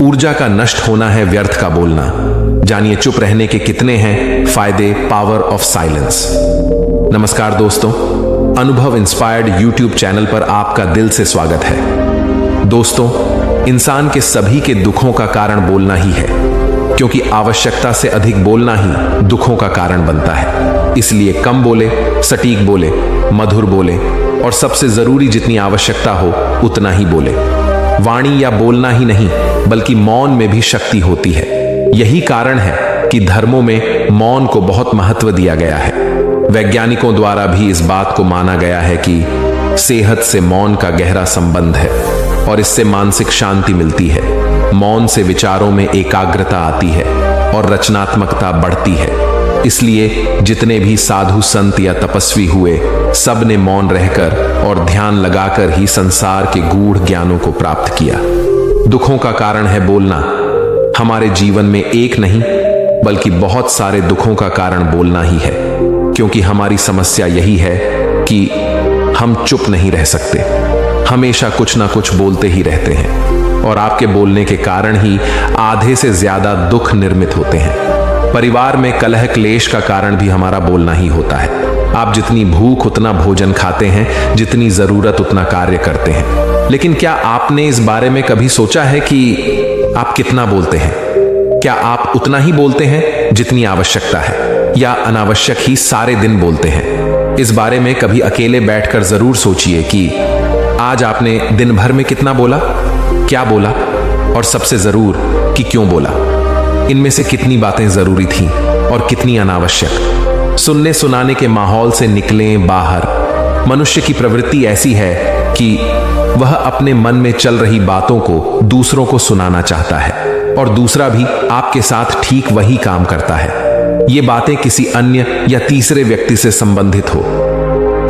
ऊर्जा का नष्ट होना है व्यर्थ का बोलना। जानिए चुप रहने के कितने हैं फायदे, पावर ऑफ साइलेंस। नमस्कार दोस्तों, अनुभव इंस्पायर्ड यूट्यूब चैनल पर आपका दिल से स्वागत है। दोस्तों, इंसान के सभी के दुखों का कारण बोलना ही है, क्योंकि आवश्यकता से अधिक बोलना ही दुखों का कारण बनता है। इसलिए कम बोले, सटीक बोले, मधुर बोले और सबसे जरूरी जितनी आवश्यकता हो उतना ही बोले। वाणी या बोलना ही नहीं बल्कि मौन में भी शक्ति होती है। यही कारण है कि धर्मों में मौन को बहुत महत्व दिया गया है। वैज्ञानिकों द्वारा भी इस बात को माना गया है कि सेहत से मौन का गहरा संबंध है और इससे मानसिक शांति मिलती है। मौन से विचारों में एकाग्रता आती है और रचनात्मकता बढ़ती है। इसलिए जितने भी साधु संत या तपस्वी हुए, सब ने मौन रहकर और ध्यान लगाकर ही संसार के गूढ़ ज्ञानों को प्राप्त किया। दुखों का कारण है बोलना। हमारे जीवन में एक नहीं बल्कि बहुत सारे दुखों का कारण बोलना ही है, क्योंकि हमारी समस्या यही है कि हम चुप नहीं रह सकते, हमेशा कुछ ना कुछ बोलते ही रहते हैं और आपके बोलने के कारण ही आधे से ज्यादा दुख निर्मित होते हैं। परिवार में कलह क्लेश का कारण भी हमारा बोलना ही होता है। आप जितनी भूख उतना भोजन खाते हैं, जितनी जरूरत उतना कार्य करते हैं। लेकिन क्या आपने इस बारे में कभी सोचा है कि आप कितना बोलते हैं? क्या आप उतना ही बोलते हैं जितनी आवश्यकता है, या अनावश्यक ही सारे दिन बोलते हैं? इस बारे में कभी अकेले बैठकर जरूर सोचिए कि आज आपने दिन भर में कितना बोला, क्या बोला और सबसे जरूर कि क्यों बोला। इनमें से कितनी बातें जरूरी थीं और कितनी अनावश्यक। सुनने सुनाने के माहौल से निकलें बाहर। मनुष्य की प्रवृत्ति ऐसी है कि वह अपने मन में चल रही बातों को दूसरों को सुनाना चाहता है और दूसरा भी आपके साथ ठीक वही काम करता है। ये बातें किसी अन्य या तीसरे व्यक्ति से संबंधित हो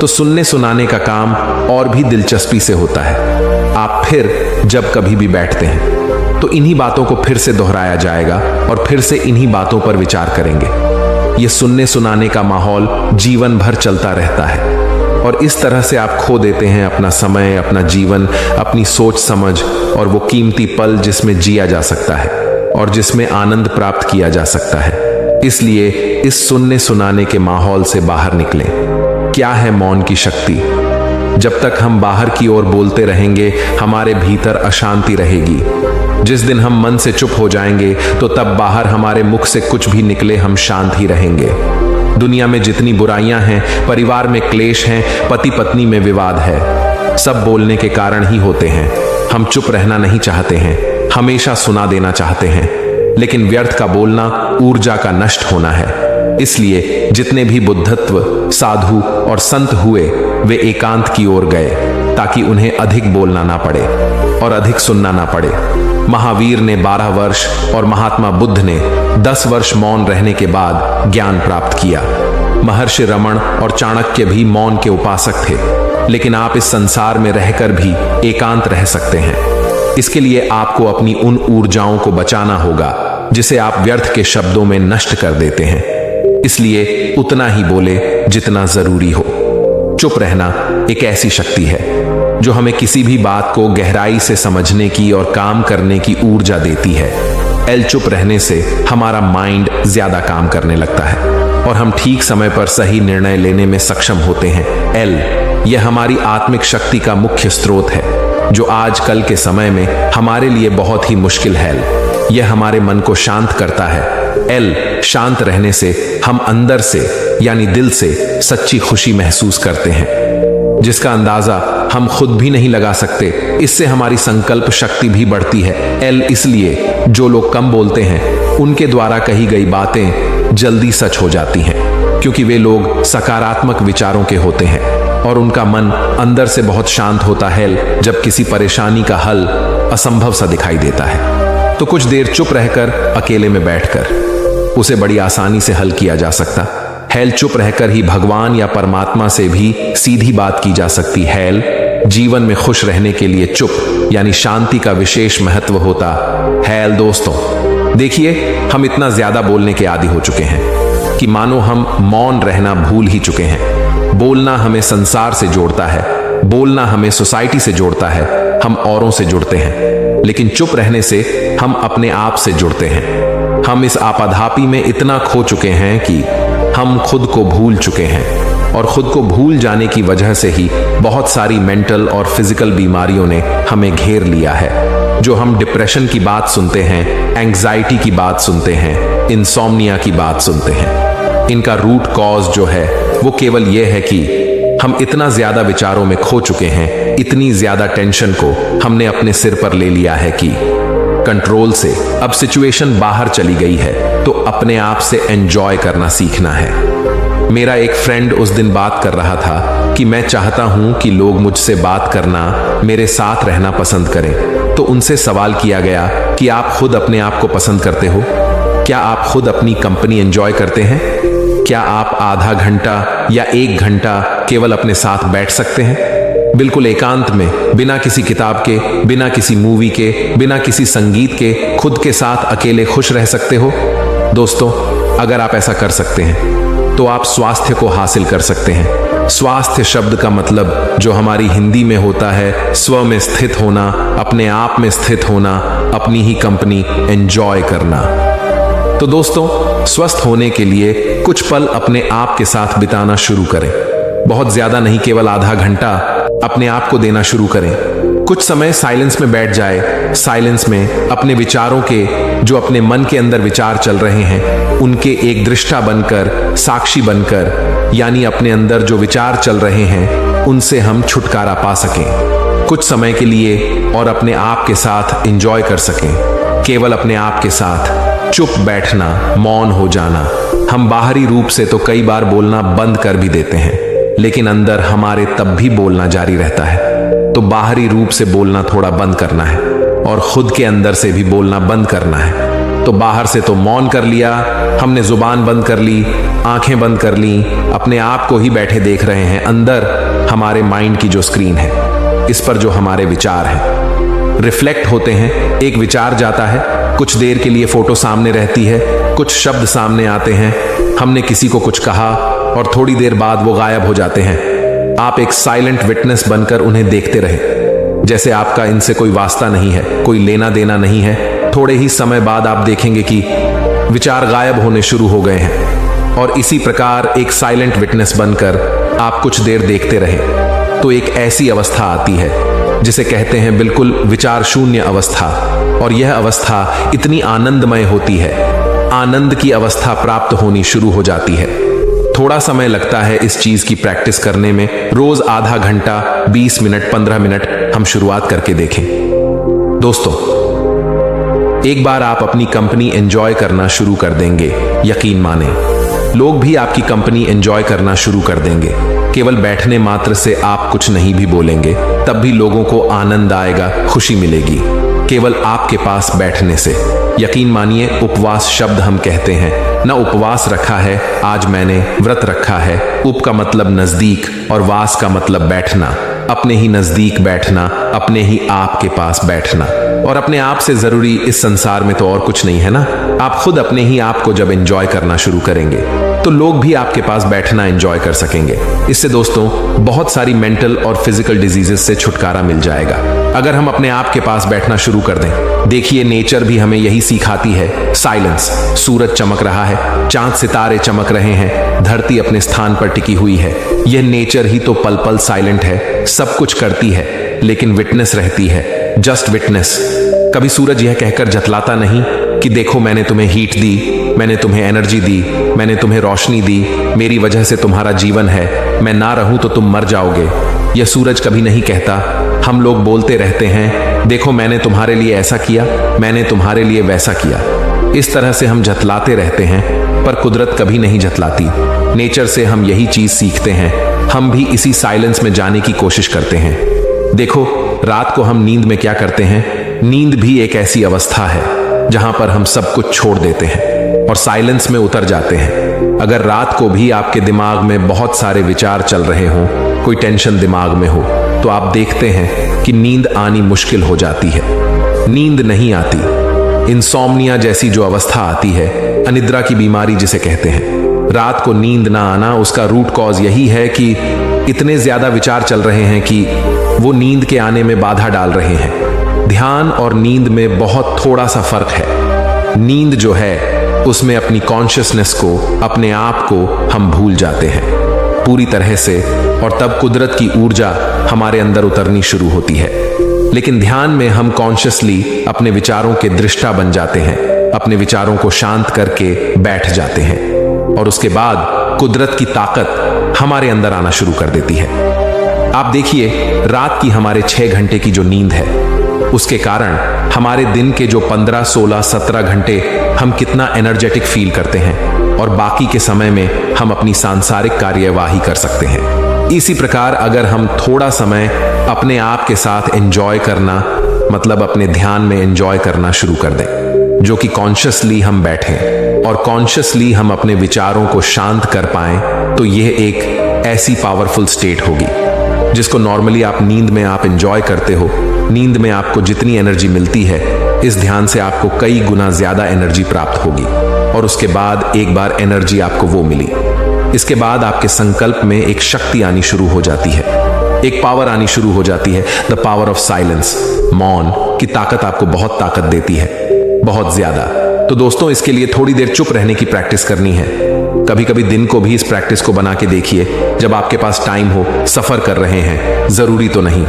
तो सुनने सुनाने का काम और भी दिलचस्पी से होता है। आप फिर जब कभी भी बैठते हैं तो इन्हीं बातों को फिर से दोहराया जाएगा और फिर से इन्हीं बातों पर विचार करेंगे। ये सुनने सुनाने का माहौल जीवन भर चलता रहता है और इस तरह से आप खो देते हैं अपना समय, अपना जीवन, अपनी सोच समझ और वो कीमती पल जिसमें जिया जा सकता है और जिसमें आनंद प्राप्त किया जा सकता है। इसलिए इस सुनने सुनाने के माहौल से बाहर निकलें। क्या है मौन की शक्ति? जब तक हम बाहर की ओर बोलते रहेंगे, हमारे भीतर अशांति रहेगी। जिस दिन हम मन से चुप हो जाएंगे तो तब बाहर हमारे मुख से कुछ भी निकले, हम शांत ही रहेंगे। दुनिया में जितनी बुराइयां हैं, परिवार में क्लेश हैं, पति पत्नी में विवाद है, सब बोलने के कारण ही होते हैं। हम चुप रहना नहीं चाहते हैं, हमेशा सुना देना चाहते हैं, लेकिन व्यर्थ का बोलना ऊर्जा का नष्ट होना है। इसलिए जितने भी बुद्धत्व, साधु और संत हुए, वे एकांत की ओर गए ताकि उन्हें अधिक बोलना ना पड़े और अधिक सुनना ना पड़े। महावीर ने 12 वर्ष और महात्मा बुद्ध ने 10 वर्ष मौन रहने के बाद ज्ञान प्राप्त किया। महर्षि रमण और चाणक्य भी मौन के उपासक थे, लेकिन आप इस संसार में रहकर भी एकांत रह सकते हैं। इसके लिए आपको अपनी उन ऊर्जाओं को बचाना होगा जिसे आप व्यर्थ के शब्दों में नष्ट कर देते हैं। इसलिए उतना ही बोले जितना जरूरी हो। चुप रहना एक ऐसी शक्ति है जो हमें किसी भी बात को गहराई से समझने की और काम करने की ऊर्जा देती है। चुप रहने से हमारा माइंड ज्यादा काम करने लगता है और हम ठीक समय पर सही निर्णय लेने में सक्षम होते हैं। यह हमारी आत्मिक शक्ति का मुख्य स्रोत है, जो आजकल के समय में हमारे लिए बहुत ही मुश्किल है। यह हमारे मन को शांत करता है। शांत रहने से हम अंदर से यानी दिल से सच्ची खुशी महसूस करते हैं, जिसका अंदाजा हम खुद भी नहीं लगा सकते। इससे हमारी संकल्प शक्ति भी बढ़ती है। इसलिए जो लोग कम बोलते हैं, उनके द्वारा कही गई बातें जल्दी सच हो जाती हैं, क्योंकि वे लोग सकारात्मक विचारों के होते हैं और उनका मन अंदर से बहुत शांत होता है। जब किसी परेशानी का हल असंभव सा दिखाई देता है तो कुछ देर चुप रहकर, अकेले में बैठकर उसे बड़ी आसानी से हल किया जा सकता है। चुप रहकर ही भगवान या परमात्मा से भी सीधी बात की जा सकती है। जीवन में खुश रहने के लिए चुप यानी शांति का विशेष महत्व होता है। दोस्तों, देखिए, हम इतना ज्यादा बोलने के आदी हो चुके हैं कि मानो हम मौन रहना भूल ही चुके हैं। बोलना हमें संसार से जोड़ता है, बोलना हमें सोसाइटी से जोड़ता है, हम औरों से जुड़ते हैं। लेकिन चुप रहने से हम अपने आप से जुड़ते हैं। हम इस आपाधापी में इतना खो चुके हैं कि हम खुद को भूल चुके हैं, और खुद को भूल जाने की वजह से ही बहुत सारी मेंटल और फिजिकल बीमारियों ने हमें घेर लिया है। जो हम डिप्रेशन की बात सुनते हैं, एंग्जाइटी की बात सुनते हैं, इंसोम्निया की बात सुनते हैं, इनका रूट कॉज जो है वो केवल ये है कि हम इतना ज्यादा विचारों में खो चुके हैं, इतनी ज्यादा टेंशन को हमने अपने सिर पर ले लिया है कि कंट्रोल से अब सिचुएशन बाहर चली गई है, तो अपने आप से एंजॉय करना सीखना है। मेरा एक फ्रेंड उस दिन बात कर रहा था कि मैं चाहता हूं कि लोग मुझसे बात करना, मेरे साथ रहना पसंद करें। तो उनसे सवाल किया गया कि आप खुद अपने आप को पसंद करते हो? क्या आप खुद अपनी कंपनी एंजॉय करते हैं? क्या आप आधा घंटा या 1 घंटा केवल अपने साथ बैठ सकते हैं, बिल्कुल एकांत में, बिना किसी किताब के, बिना किसी मूवी के, बिना किसी संगीत के, खुद के साथ अकेले खुश रह सकते हो? दोस्तों, अगर आप ऐसा कर सकते हैं तो आप स्वास्थ्य को हासिल कर सकते हैं। स्वास्थ्य शब्द का मतलब जो हमारी हिंदी में होता है स्व में स्थित होना, अपने आप में स्थित होना, अपनी ही कंपनी एंजॉय करना। तो दोस्तों, स्वस्थ होने के लिए कुछ पल अपने आप के साथ बिताना शुरू करें। बहुत ज्यादा नहीं, केवल आधा घंटा अपने आप को देना शुरू करें। कुछ समय साइलेंस में बैठ जाए। साइलेंस में अपने विचारों के, जो अपने मन के अंदर विचार चल रहे हैं, उनके एक दृष्टा बनकर, साक्षी बनकर, यानी अपने अंदर जो विचार चल रहे हैं उनसे हम छुटकारा पा सकें कुछ समय के लिए, और अपने आप के साथ एंजॉय कर सकें। केवल अपने आप के साथ चुप बैठना, मौन हो जाना। हम बाहरी रूप से तो कई बार बोलना बंद कर भी देते हैं, लेकिन अंदर हमारे तब भी बोलना जारी रहता है। तो बाहरी रूप से बोलना थोड़ा बंद करना है, और खुद के अंदर से भी बोलना बंद करना है। तो बाहर से तो मौन कर लिया, हमने जुबान बंद कर ली, आंखें बंद कर ली, अपने आप को ही बैठे देख रहे हैं। अंदर हमारे माइंड की जो स्क्रीन है, इस पर जो हमारे विचार हैं रिफ्लेक्ट होते हैं। एक विचार जाता है, कुछ देर के लिए फोटो सामने रहती है, कुछ शब्द सामने आते हैं, हमने किसी को कुछ कहा और थोड़ी देर बाद वो गायब हो जाते हैं। आप एक साइलेंट विटनेस बनकर उन्हें देखते रहे, जैसे आपका इनसे कोई वास्ता नहीं है, कोई लेना देना नहीं है। थोड़े ही समय बाद आप देखेंगे कि विचार गायब होने शुरू हो गए हैं, और इसी प्रकार एक साइलेंट विटनेस बनकर आप कुछ देर देखते रहे, तो एक ऐसी अवस्था आती है जिसे कहते हैं बिल्कुल विचार शून्य अवस्था। और यह अवस्था इतनी आनंदमय होती है, आनंद की अवस्था प्राप्त होनी शुरू हो जाती है। थोड़ा समय लगता है इस चीज की प्रैक्टिस करने में, रोज आधा घंटा, 20 मिनट, 15 मिनट हम शुरुआत करके देखें। दोस्तों, एक बार आप अपनी कंपनी एंजॉय करना शुरू कर देंगे, यकीन माने लोग भी आपकी कंपनी एंजॉय करना शुरू कर देंगे। केवल बैठने मात्र से आप कुछ नहीं भी बोलेंगे, तब भी लोगों को आनंद आएगा, खुशी मिलेगी, केवल आपके पास बैठने से। यकीन मानिए, उपवास शब्द हम कहते हैं ना, उपवास रखा है, आज मैंने व्रत रखा है। उप का मतलब नजदीक और वास का मतलब बैठना, अपने ही नजदीक बैठना, अपने ही आप के पास बैठना। और अपने आप से जरूरी इस संसार में तो और कुछ नहीं है ना। आप खुद अपने ही आप को जब एंजॉय करना शुरू करेंगे तो लोग भी आपके पास बैठना एंजॉय कर सकेंगे। इससे दोस्तों बहुत सारी मेंटल और फिजिकल डिजीजेस से छुटकारा मिल जाएगा अगर हम अपने आप के पास बैठना शुरू कर दें। देखिए, नेचर भी हमें यही सिखाती है, साइलेंस। सूरज चमक रहा है, चांद सितारे चमक रहे हैं, धरती अपने स्थान पर टिकी हुई है। यह नेचर ही तो पल पल साइलेंट है, सब कुछ करती है लेकिन विटनेस रहती है, जस्ट विटनेस। कभी सूरज यह कहकर जतलाता नहीं कि देखो मैंने तुम्हें हीट दी, मैंने तुम्हें एनर्जी दी, मैंने तुम्हें रोशनी दी, मेरी वजह से तुम्हारा जीवन है, मैं ना रहूं तो तुम मर जाओगे। यह सूरज कभी नहीं कहता। हम लोग बोलते रहते हैं, देखो मैंने तुम्हारे लिए ऐसा किया, मैंने तुम्हारे लिए वैसा किया। इस तरह से हम जतलाते रहते हैं, पर कुदरत कभी नहीं जतलाती। नेचर से हम यही चीज सीखते हैं, हम भी इसी साइलेंस में जाने की कोशिश करते हैं। देखो, रात को हम नींद में क्या करते हैं, नींद भी एक ऐसी अवस्था है जहां पर हम सब कुछ छोड़ देते हैं और साइलेंस में उतर जाते हैं। अगर रात को भी आपके दिमाग में बहुत सारे विचार चल रहे हों, कोई टेंशन दिमाग में हो, तो आप देखते हैं कि नींद आनी मुश्किल हो जाती है, नींद नहीं आती। इंसोम्निया जैसी जो अवस्था आती है, अनिद्रा की बीमारी जिसे कहते हैं, रात को नींद ना आना, उसका रूट कॉज यही है कि इतने ज्यादा विचार चल रहे हैं कि वो नींद के आने में बाधा डाल रहे हैं। ध्यान और नींद में बहुत थोड़ा सा फर्क है। नींद जो है उसमें अपनी कॉन्शियसनेस को, अपने आप को हम भूल जाते हैं पूरी तरह से, और तब कुदरत की ऊर्जा हमारे अंदर उतरनी शुरू होती है। लेकिन ध्यान में हम कॉन्शियसली अपने विचारों के दृष्टा बन जाते हैं, अपने विचारों को शांत करके बैठ जाते हैं, और उसके बाद कुदरत की ताकत हमारे अंदर आना शुरू कर देती है। आप देखिए, रात की हमारे 6 घंटे की जो नींद है, उसके कारण हमारे दिन के जो 15, 16, 17 घंटे हम कितना एनर्जेटिक फील करते हैं, और बाकी के समय में हम अपनी सांसारिक कार्यवाही कर सकते हैं। इसी प्रकार अगर हम थोड़ा समय अपने आप के साथ एंजॉय करना, मतलब अपने ध्यान में एंजॉय करना शुरू कर दें, जो कि कॉन्शियसली हम बैठें और कॉन्शियसली हम अपने विचारों को शांत कर पाएं, तो यह एक ऐसी पावरफुल स्टेट होगी जिसको नॉर्मली आप नींद में आप एंजॉय करते हो। नींद में आपको जितनी एनर्जी मिलती है, इस ध्यान से आपको कई गुना ज्यादा एनर्जी प्राप्त होगी, और उसके बाद एक बार एनर्जी आपको वो मिली, इसके बाद आपके संकल्प में एक शक्ति आनी शुरू हो जाती है, एक पावर आनी शुरू हो जाती है। द पावर ऑफ साइलेंस, मौन की ताकत आपको बहुत ताकत देती है, बहुत ज्यादा। तो दोस्तों, इसके लिए थोड़ी देर चुप रहने की प्रैक्टिस करनी है। कभी कभी दिन को भी इस प्रैक्टिस को बना के देखिए, जब आपके पास टाइम हो, सफर कर रहे हैं, जरूरी तो नहीं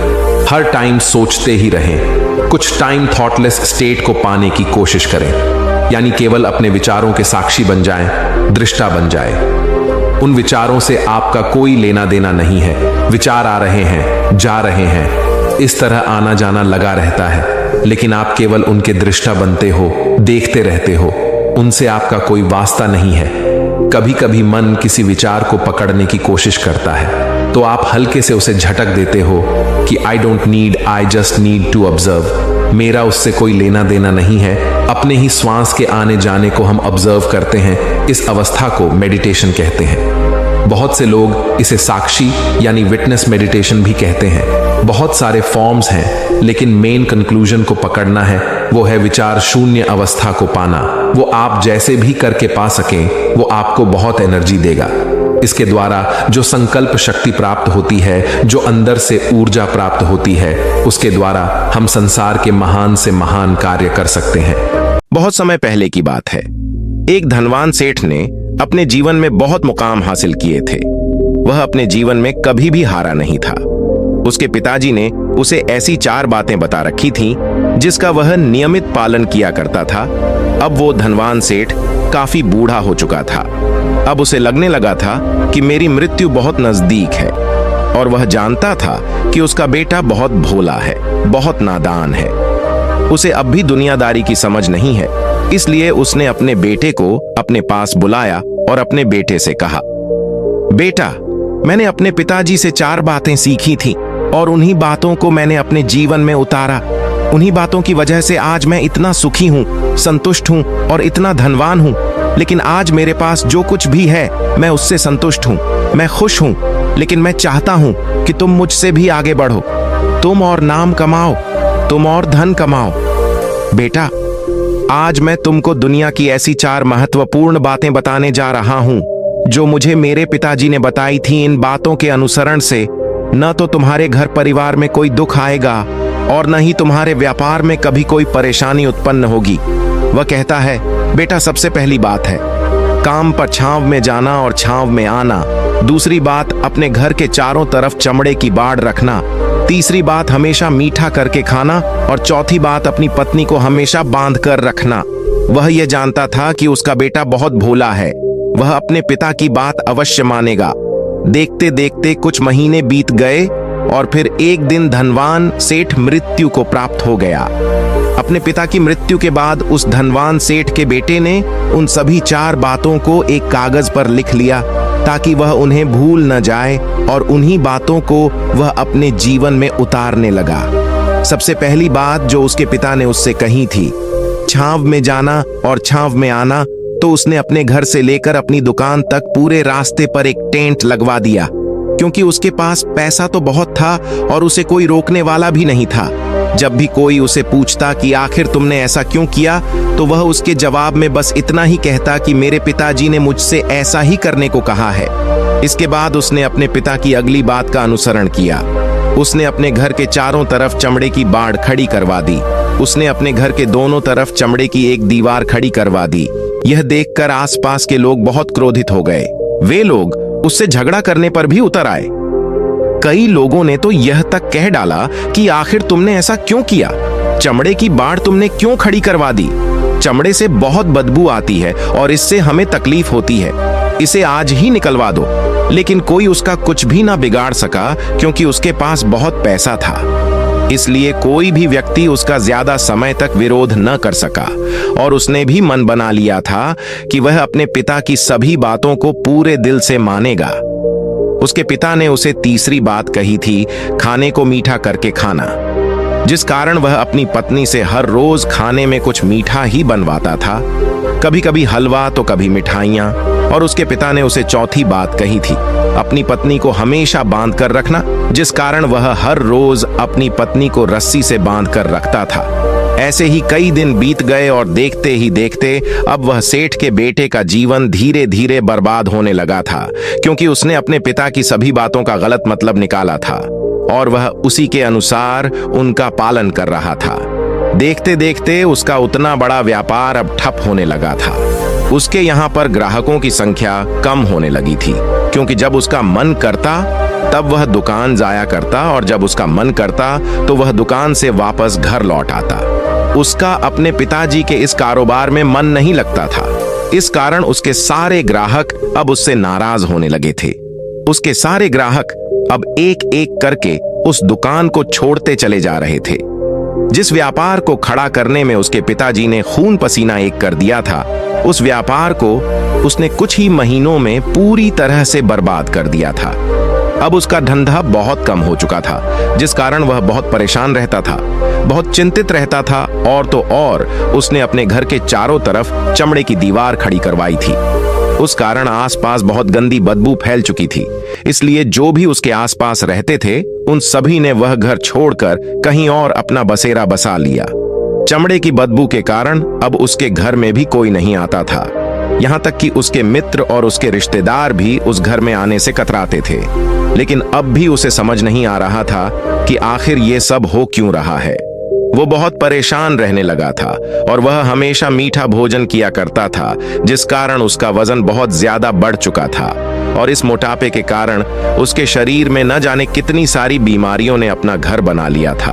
हर टाइम सोचते ही रहें। कुछ टाइम थॉटलेस स्टेट को पाने की कोशिश करें, यानी केवल अपने विचारों के साक्षी बन जाएं, दृष्टा बन जाएं। उन विचारों से आपका कोई लेना देना नहीं है। विचार आ रहे हैं, जा रहे हैं, इस तरह आना जाना लगा रहता है, लेकिन आप केवल उनके दृष्टा बनते हो, देखते रहते हो, उनसे आपका कोई वास्ता नहीं है। कभी कभी मन किसी विचार को पकड़ने की कोशिश करता है, तो आप हल्के से उसे झटक देते हो कि I don't need, I just need to observe. मेरा उससे कोई लेना देना नहीं है। अपने ही श्वास के आने जाने को हम ऑब्जर्व करते हैं। इस अवस्था को मेडिटेशन कहते हैं। बहुत से लोग इसे साक्षी यानी विटनेस मेडिटेशन भी कहते हैं। बहुत सारे फॉर्म्स हैं, लेकिन मेन कंक्लूजन को पकड़ना है, वो है विचार शून्य अवस्था को पाना। वो आप जैसे भी करके पा सकें, वो आपको बहुत एनर्जी देगा। इसके द्वारा जो संकल्प शक्ति प्राप्त होती है, जो अंदर से ऊर्जा प्राप्त होती है, उसके द्वारा हम संसार के महान से महान कार्य कर सकते हैं। बहुत समय पहले की बात है। एक धनवान सेठ ने अपने जीवन में बहुत मुकाम हासिल किए थे। वह अपने जीवन में कभी भी हारा नहीं था। उसके पिताजी ने उसे ऐसी 4 बातें बता रखी थीं, जिसका वह नियमित पालन किया करता था। अब वो धनवान सेठ काफी बूढ़ा हो चुका था। अब उसे लगने लगा था कि मेरी मृत्यु बहुत नजदीक है, और वह जानता था कि उसका बेटा बहुत भोला है, बहुत नादान है। उसे अब भी दुनियादारी की समझ नहीं है। इसलिए उसने अपने बेटे को अपने पास बुलाया और अपने बेटे से कहा, बेटा, मैंने अपने पिताजी से 4 बातें सीखी थीं, और उन्हीं बातों को मैंने अपने जीवन में उतारा। उन्हीं बातों की वजह से आज मैं इतना सुखी हूँ, संतुष्ट हूँ और इतना धनवान हूँ। लेकिन आज मेरे पास जो कुछ भी है, मैं उससे संतुष्ट हूँ, मैं खुश हूँ। लेकिन मैं चाहता हूँ कि तुम मुझसे भी आगे बढ़ो, तुम और नाम कमाओ, तुम और धन कमाओ। बेटा, आज मैं तुमको दुनिया की ऐसी 4 महत्वपूर्ण बातें बताने जा रहा हूँ, जो मुझे मेरे पिताजी ने बताई थी। इन बातों के अनुसरण से न तो तुम्हारे घर परिवार में कोई दुख आएगा, और न ही तुम्हारे व्यापार में कभी कोई परेशानी उत्पन्न होगी। वह कहता है, बेटा, सबसे पहली बात है काम पर छांव में जाना और छांव में आना। दूसरी बात, अपने घर के चारों तरफ चमड़े की बाड़ रखना। तीसरी बात, हमेशा मीठा करके खाना। और चौथी बात, अपनी पत्नी को हमेशा बांध कर रखना। वह यह जानता था कि उसका बेटा बहुत भोला है, वह अपने पिता की बात अवश्य मानेगा। देखते देखते कुछ महीने बीत गए, और फिर एक दिन धनवान सेठ मृत्यु को प्राप्त हो गया। अपने पिता की मृत्यु के बाद उस धनवान सेठ के बेटे ने उन सभी 4 बातों को एक कागज पर लिख लिया, ताकि वह उन्हें भूल न जाए, और उन्हीं बातों को वह अपने जीवन में उतारने लगा। सबसे पहली बात जो उसके पिता ने उससे कही थी, छांव में जाना और छांव में आना, तो उसने अपने घर से लेकर अपनी दुकान तक पूरे रास्ते पर एक टेंट लगवा दिया, क्योंकि उसके पास पैसा तो बहुत था और उसे कोई रोकने वाला भी नहीं था। जब भी कोई उसे पूछता कि आखिर तुमने ऐसा क्यों किया, तो वह उसके जवाब में बस इतना ही कहता कि मेरे पिताजी ने मुझसे ऐसा ही करने को कहा है। इसके बाद उसने अपने पिता की अगली बात का अनुसरण किया। उसने अपने घर के चारों तरफ चमड़े की बाड़ खड़ी करवा दी। उसने अपने घर के दोनों तरफ चमड़े की एक दीवार खड़ी करवा दी। यह देखकर आसपास के लोग बहुत क्रोधित हो गए। वे लोग उससे झगड़ा करने पर भी उतर आए। कई लोगों ने तो यह तक कह डाला कि आखिर तुमने ऐसा क्यों किया? चमड़े की बाड़ तुमने क्यों खड़ी करवा दी? चमड़े से बहुत बदबू आती है और इससे हमें तकलीफ होती है। इसे आज ही निकलवा दो। लेकिन कोई उसका कुछ भी ना बिगाड़ सका क्योंकि उसके पास बहुत पैसा था। इसलिए कोई भी व्यक्ति उसका ज्यादा समय तक विरोध न कर सका और उसने भी मन बना लिया था कि वह अपने पिता की सभी बातों को पूरे दिल से मानेगा। उसके पिता ने उसे तीसरी बात कही थी, खाने को मीठा करके खाना, जिस कारण वह अपनी पत्नी से हर रोज खाने में कुछ मीठा ही बनवाता था, कभी कभी हलवा तो कभी मिठाइयाँ। और उसके पिता ने उसे चौथी बात कही थी, अपनी पत्नी को हमेशा बांध कर रखना, जिस कारण वह हर रोज अपनी पत्नी को रस्सी से बांध कर रखता था। ऐसे ही कई दिन बीत गए और देखते ही देखते अब वह सेठ के बेटे का जीवन धीरे धीरे बर्बाद होने लगा था, क्योंकि उसने अपने पिता की सभी बातों का गलत मतलब निकाला था और वह उसी के अनुसार उनका पालन कर रहा था। देखते देखते उसका उतना बड़ा व्यापार अब ठप होने लगा था। उसके यहाँ पर ग्राहकों की संख्या कम होने लगी थी, क्योंकि जब उसका मन करता तब वह दुकान जाया करता और जब उसका मन करता तो वह दुकान से वापस घर लौट आता। उसका अपने पिताजी के इस कारोबार में मन नहीं लगता था। इस कारण उसके सारे ग्राहक अब उससे नाराज होने लगे थे। उसके सारे ग्राहक अब एक एक करके उस दुकान को छोड़ते चले जा रहे थे। जिस व्यापार को खड़ा करने में उसके पिताजी ने खून पसीना एक कर दिया था, उस व्यापार को उसने कुछ ही महीनों में पूरी तरह से बर्बाद कर दिया था। अब उसका धंधा बहुत कम हो चुका था, जिस कारण वह बहुत परेशान रहता था, बहुत चिंतित रहता था। और तो और उसने अपने घर के चारों तरफ चमड़े की दीवार खड़ी करवाई थी। उस कारण आसपास बहुत गंदी बदबू फैल चुकी थी। इसलिए जो भी उसके आसपास रहते थे उन सभी ने वह घर छोड़कर कहीं और अपना बसेरा बसा लिया। चमड़े की बदबू के कारण अब उसके घर में भी कोई नहीं आता था। यहाँ तक कि उसके मित्र और उसके रिश्तेदार भी उस घर में आने से कतराते थे। लेकिन अब भी उसे समझ नहीं आ रहा था कि आखिर ये सब हो क्यों रहा है। वो बहुत परेशान रहने लगा था और वह हमेशा मीठा भोजन किया करता था, जिस कारण उसका वजन बहुत ज्यादा बढ़ चुका था। और इस मोटापे के कारण उसके शरीर में न जाने कितनी सारी बीमारियों ने अपना घर बना लिया था।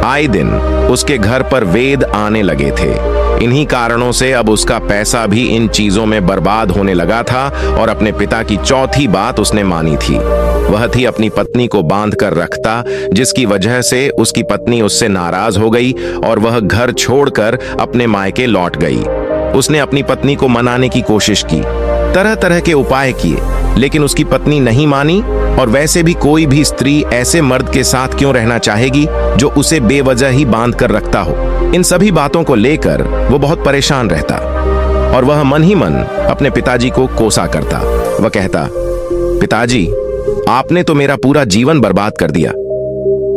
आए दिन उसके घर पर वेद आने लगे थे। इन्हीं कारणों से अब उसका पैसा भी इन चीजों में बर्बाद होने लगा था। और अपने पिता की चौथी बात उसने मानी थी, वह थी अपनी पत्नी को बांध कर रखता, जिसकी वजह से उसकी पत्नी उससे नाराज हो गई और वह घर छोड़कर अपने मायके लौट गई। उसने अपनी पत्नी को मनाने की कोशिश की, तरह तरह के उपाय किए, लेकिन उसकी पत्नी नहीं मानी। और वैसे भी कोई भी स्त्री ऐसे मर्द के साथ क्यों रहना चाहेगी जो उसे बेवजह ही बांध कर रखता हो। इन सभी बातों को लेकर वो बहुत परेशान रहता और वह मन ही मन अपने पिताजी को कोसा करता। वह कहता, पिताजी, आपने तो मेरा पूरा जीवन बर्बाद कर दिया।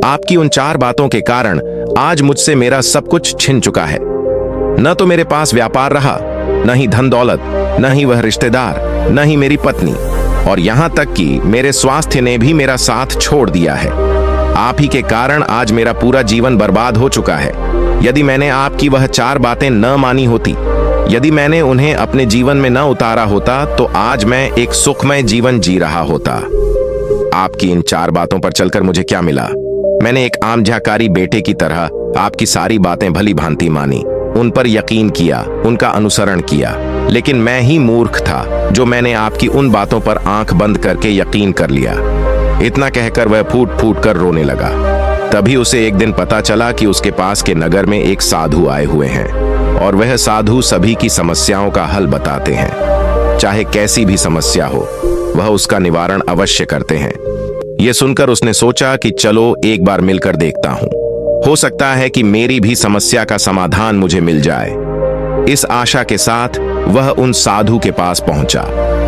आपकी उन 4 बातों के कारण आज मुझसे मेरा सब कुछ छिन चुका है। न तो मेरे पास व्यापार रहा, न ही धन दौलत, न ही वह रिश्तेदार, न ही मेरी पत्नी, और यहां तक कि मेरे स्वास्थ्य ने भी मेरा साथ छोड़ दिया है। आप ही के कारण आज मेरा पूरा जीवन बर्बाद हो चुका है। यदि मैंने आपकी वह 4 बातें न मानी होती, यदि मैंने उन्हें अपने जीवन में न उतारा होता, तो आज मैं एक सुखमय जीवन जी रहा होता। आपकी इन 4 बातों पर चलकर मुझे क्या मिला? मैंने एक आमझाकारी बेटे की तरह आपकी सारी बातें भली भांति मानी, उन पर यकीन किया, उनका अनुसरण किया। लेकिन मैं ही मूर्ख था जो मैंने आपकी उन बातों पर आंख बंद करके यकीन कर लिया। इतना कहकर वह फूट फूट कर रोने लगा। तभी उसे एक दिन पता चला कि उसके पास के नगर में एक साधु आए हुए हैं और वह साधु सभी की समस्याओं का हल बताते हैं। चाहे कैसी भी समस्या हो, वह उसका निवारण अवश्य करते हैं। यह सुनकर उसने सोचा कि चलो एक बार मिलकर देखता हूं, हो सकता है कि मेरी भी समस्या का समाधान मुझे मिल जाए। इस आशा के साथ वह उन साधु के पास पहुंचा।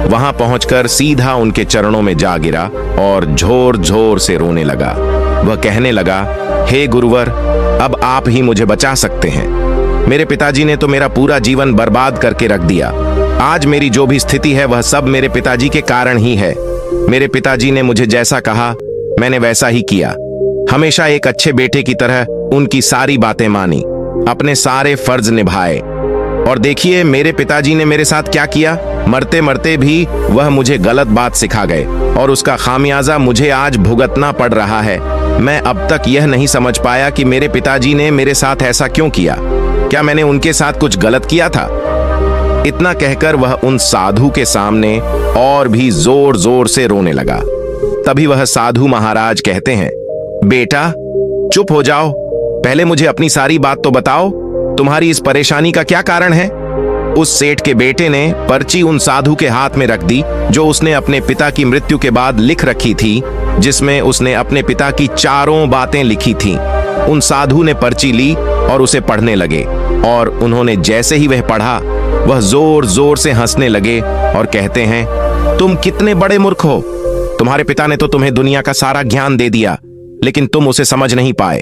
वहां पहुंचकर सीधा उनके चरणों में जा गिरा और जोर जोर से रोने लगा। वह कहने लगा, हे गुरुवर, अब आप ही मुझे बचा सकते हैं। मेरे पिताजी ने तो मेरा पूरा जीवन बर्बाद करके रख दिया। आज मेरी जो भी स्थिति है वह सब मेरे पिताजी के कारण ही है। मेरे पिताजी ने मुझे जैसा कहा मैंने वैसा ही किया। हमेशा एक अच्छे बेटे की तरह उनकी सारी बातें मानी, अपने सारे फर्ज निभाए। और देखिए मेरे पिताजी ने मेरे साथ क्या किया। मरते मरते भी वह मुझे गलत बात सिखा गए और उसका खामियाजा मुझे आज भुगतना पड़ रहा है। मैं अब तक यह नहीं समझ पाया कि मेरे पिताजी ने मेरे साथ ऐसा क्यों किया। क्या मैंने उनके साथ कुछ गलत किया था? इतना कहकर वह उन साधु के सामने और भी जोर जोर से रोने लगा। तभी वह साधु महाराज कहते हैं, बेटा चुप हो जाओ, पहले मुझे अपनी सारी बात तो बताओ, तुम्हारी इस परेशानी का क्या कारण है? उस सेठ के बेटे ने पर्ची उन साधु के हाथ में रख दी जो उसने अपने पिता की मृत्यु के बाद लिख रखी थी, जिसमें उसने अपने पिता की चारों बातें लिखी थीं। उन साधु ने पर्ची ली और उसे पढ़ने लगे, और उन्होंने जैसे ही वह पढ़ा वह जोर जोर से हंसने लगे और कहते हैं, तुम कितने बड़े मूर्ख हो। तुम्हारे पिता ने तो तुम्हें दुनिया का सारा ज्ञान दे दिया, लेकिन तुम उसे समझ नहीं पाए,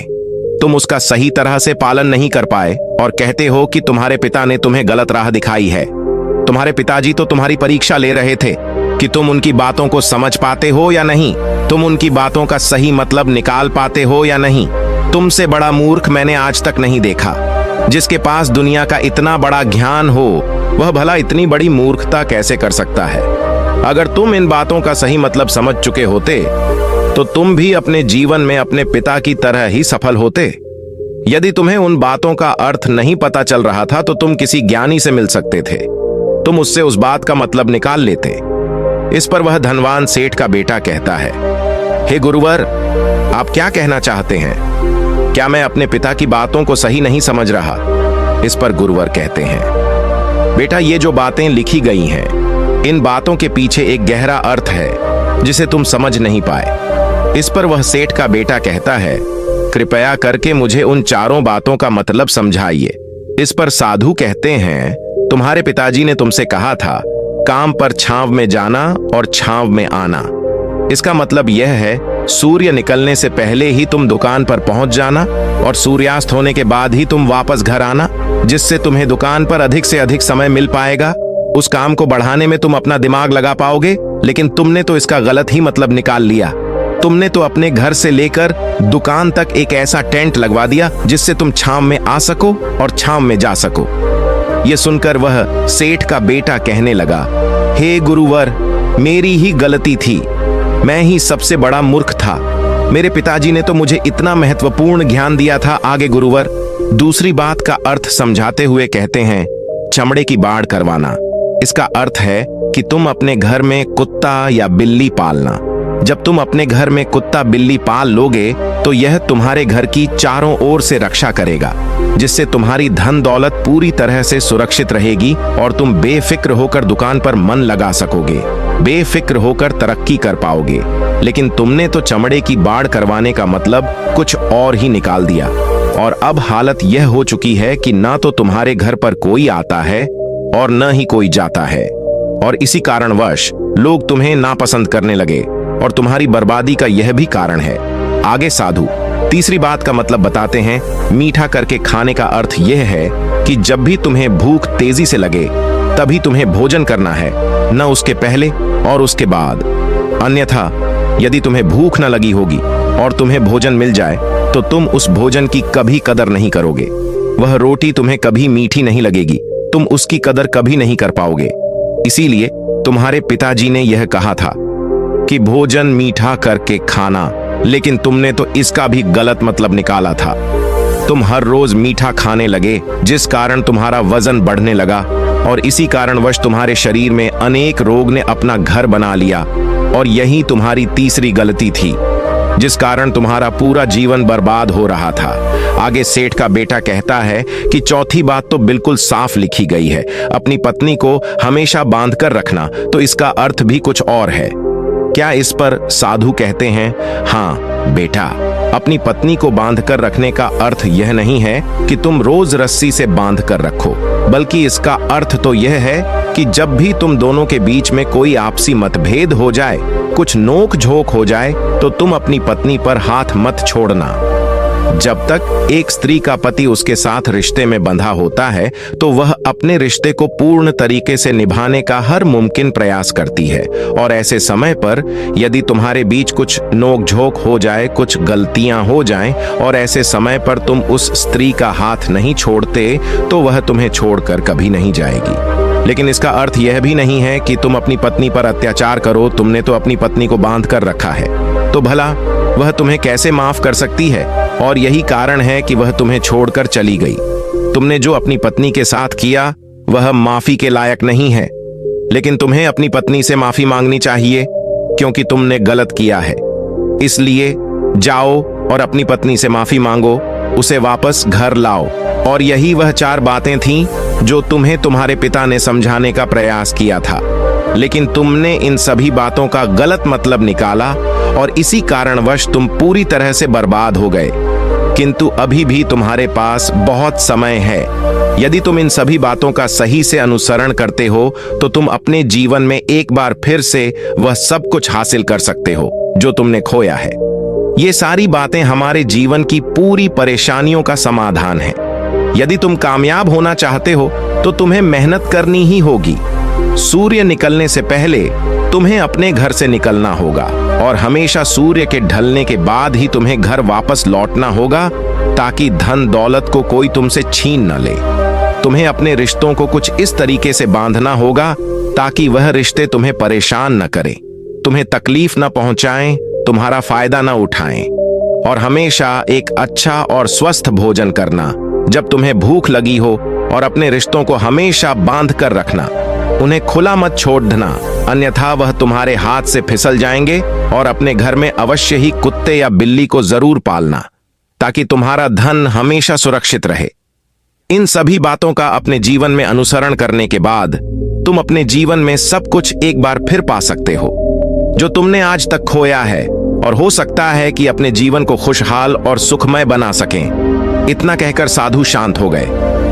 तुम उसका सही तरह से पालन नहीं कर पाए और कहते हो कि तुम्हारे पिता ने तुम्हें गलत राह दिखाई है। तुम्हारे पिताजी तो तुम्हारी परीक्षा ले रहे थे कि तुम उनकी बातों को समझ पाते हो या नहीं, तुम उनकी बातों का सही मतलब निकाल पाते हो या नहीं। तुमसे बड़ा मूर्ख मैंने आज तक नहीं देखा। जिसके पास दुनिया का इतना बड़ा ज्ञान हो वह भला इतनी बड़ी मूर्खता कैसे कर सकता है। अगर तुम इन बातों का सही मतलब समझ चुके होते तो तुम भी अपने जीवन में अपने पिता की तरह ही सफल होते। यदि तुम्हें उन बातों का अर्थ नहीं पता चल रहा था तो तुम किसी ज्ञानी से मिल सकते थे, तुम उससे उस बात का मतलब निकाल लेते। इस पर वह धनवान सेठ का बेटा कहता है, हे गुरुवर, आप क्या कहना चाहते हैं? क्या मैं अपने पिता की बातों को सही नहीं समझ रहा? इस पर गुरुवर कहते हैं, बेटा ये जो बातें लिखी गई हैं, इन बातों के पीछे एक गहरा अर्थ है जिसे तुम समझ नहीं पाए। इस पर वह सेठ का बेटा कहता है, कृपया करके मुझे उन चारों बातों का मतलब समझाइए। इस पर साधु कहते हैं, तुम्हारे पिताजी ने तुमसे कहा था काम पर छांव में जाना और छांव में आना। इसका मतलब यह है सूर्य निकलने से पहले ही तुम दुकान पर पहुंच जाना और सूर्यास्त होने के बाद ही तुम वापस घर आना, जिससे तुम्हें दुकान पर अधिक से अधिक समय मिल पाएगा। उस काम को बढ़ाने में तुम अपना दिमाग लगा पाओगे, लेकिन तुमने तो इसका गलत ही मतलब निकाल लिया। तुमने तो अपने घर से लेकर दुकान तक एक ऐसा टेंट लगवा दिया जिससे तुम छांव में आ सको और छांव में जा सको। यह सुनकर वह सेठ का बेटा कहने लगा, हे गुरुवर, मेरी ही गलती थी, मैं ही सबसे बड़ा मूर्ख था। मेरे पिताजी ने तो मुझे इतना महत्वपूर्ण ज्ञान दिया था। आगे गुरुवर दूसरी बात का अर्थ समझाते हुए कहते हैं, चमड़े की बाड़ करवाना। इसका अर्थ है कि तुम अपने घर में कुत्ता या बिल्ली पालना। जब तुम अपने घर में कुत्ता बिल्ली पाल लोगे तो यह तुम्हारे घर की चारों ओर से रक्षा करेगा, जिससे तुम्हारी धन दौलत पूरी तरह से सुरक्षित रहेगी और तुम बेफिक्र होकर दुकान पर मन लगा सकोगे, बेफिक्र होकर तरक्की कर पाओगे। लेकिन तुमने तो चमड़े की बाड़ करवाने का मतलब कुछ और ही निकाल दिया, और अब हालत यह हो चुकी है कि ना तो तुम्हारे घर पर कोई आता है और न ही कोई जाता है, और इसी कारणवश लोग तुम्हें नापसंद करने लगे, और तुम्हारी बर्बादी का यह भी कारण है। आगे साधु तीसरी बात का मतलब बताते हैं, मीठा करके खाने का अर्थ यह है कि जब भी तुम्हें भूख तेजी से लगे तभी तुम्हें भोजन करना है, न उसके पहले और उसके बाद। अन्यथा यदि तुम्हें भूख न लगी होगी और तुम्हें भोजन मिल जाए तो तुम उस भोजन की कभी कदर नहीं करोगे। वह रोटी तुम्हें कभी मीठी नहीं लगेगी, तुम उसकी कदर कभी नहीं कर पाओगे। इसीलिए तुम्हारे पिताजी ने यह कहा था कि भोजन मीठा करके खाना, लेकिन तुमने तो इसका भी गलत मतलब निकाला था। तुम हर रोज मीठा खाने लगे, जिस कारण तुम्हारा वजन बढ़ने लगा, और इसी कारणवश तुम्हारे शरीर में अनेक रोग ने अपना घर बना लिया, और यही तुम्हारी तीसरी गलती थी, जिस कारण तुम्हारा पूरा जीवन बर्बाद हो रहा था। आगे सेठ का बेटा कहता है कि चौथी बात तो बिल्कुल साफ लिखी गई है, अपनी पत्नी को हमेशा बांध कर रखना, तो इसका अर्थ भी कुछ और है। क्या इस पर साधु कहते हैं, हाँ बेटा, अपनी पत्नी को बांध कर रखने का अर्थ यह नहीं है कि तुम रोज रस्सी से बांध कर रखो, बल्कि इसका अर्थ तो यह है कि जब भी तुम दोनों के बीच में कोई आपसी मतभेद हो जाए, कुछ नोक झोंक हो जाए, तो तुम अपनी पत्नी पर हाथ मत छोड़ना। जब तक एक स्त्री का पति उसके साथ रिश्ते में बंधा होता है तो वह अपने रिश्ते को पूर्ण तरीके से निभाने का हर मुमकिन प्रयास करती है। और ऐसे समय पर यदि तुम्हारे बीच कुछ नोकझोंक हो जाए, कुछ गलतियां हो जाएं, और ऐसे समय पर तुम उस स्त्री का हाथ नहीं छोड़ते तो वह तुम्हें छोड़कर कभी नहीं जाएगी। लेकिन इसका अर्थ यह भी नहीं है कि तुम अपनी पत्नी पर अत्याचार करो। तुमने तो अपनी पत्नी को बांध कर रखा है, तो भला वह तुम्हें कैसे माफ कर सकती है? और यही कारण है कि वह तुम्हें छोड़कर चली गई। तुमने जो अपनी पत्नी के साथ किया वह माफी के लायक नहीं है, लेकिन तुम्हें अपनी पत्नी से माफी मांगनी चाहिए क्योंकि तुमने गलत किया है। इसलिए जाओ और अपनी पत्नी से माफी मांगो, उसे वापस घर लाओ। और यही वह 4 बातें थीं जो तुम्हें तुम्हारे पिता ने समझाने का प्रयास किया था, लेकिन तुमने इन सभी बातों का गलत मतलब निकाला और इसी कारणवश तुम पूरी तरह से बर्बाद हो गए। किंतु अभी भी तुम्हारे पास बहुत समय है। यदि तुम इन सभी बातों का सही से अनुसरण करते हो तो तुम अपने जीवन में एक बार फिर से वह सब कुछ हासिल कर सकते हो जो तुमने खोया है। ये सारी बातें हमारे जीवन की पूरी परेशानियों का समाधान है। यदि तुम कामयाब होना चाहते हो तो तुम्हें मेहनत करनी ही होगी। सूर्य निकलने से पहले तुम्हें अपने घर से निकलना होगा और हमेशा सूर्य के ढलने के बाद ही तुम्हें घर वापस लौटना होगा, ताकि धन दौलत को कोई तुमसे छीन न ले। तुम्हें अपने रिश्तों को कुछ इस तरीके से बांधना होगा ताकि वह रिश्ते तुम्हें परेशान न करें, तुम्हें तकलीफ न पहुंचाएं, तुम्हारा फायदा न उठाएं। और हमेशा एक अच्छा और स्वस्थ भोजन करना जब तुम्हें भूख लगी हो, और अपने रिश्तों को हमेशा बांध कर रखना, उन्हें खुला मत छोड़ना, अन्यथा वह तुम्हारे हाथ से फिसल जाएंगे। और अपने घर में अवश्य ही कुत्ते या बिल्ली को जरूर पालना ताकि तुम्हारा धन हमेशा सुरक्षित रहे। इन सभी बातों का अपने जीवन में अनुसरण करने के बाद तुम अपने जीवन में सब कुछ एक बार फिर पा सकते हो जो तुमने आज तक खोया है, और हो सकता है कि अपने जीवन को खुशहाल और सुखमय बना सकें। इतना कहकर साधु शांत हो गए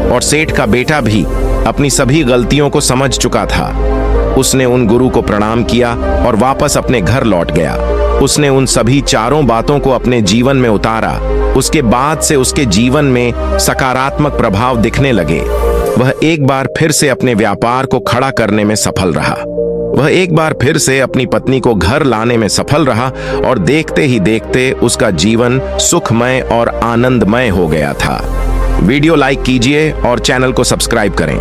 और सेठ का बेटा भी अपनी सभी गलतियों को समझ चुका था। उसने उन गुरु को प्रणाम किया और वापस अपने घर लौट गया। उसने उन सभी 4 बातों को अपने जीवन में उतारा। उसके बाद से उसके जीवन में सकारात्मक प्रभाव दिखने लगे। वह एक बार फिर से अपने व्यापार को खड़ा करने में सफल रहा। वह एक बार फिर से अपनी पत्नी को घर लाने में सफल रहा और देखते ही देखते उसका जीवन सुखमय और आनंदमय हो गया था। वीडियो लाइक कीजिए और चैनल को सब्सक्राइब करें।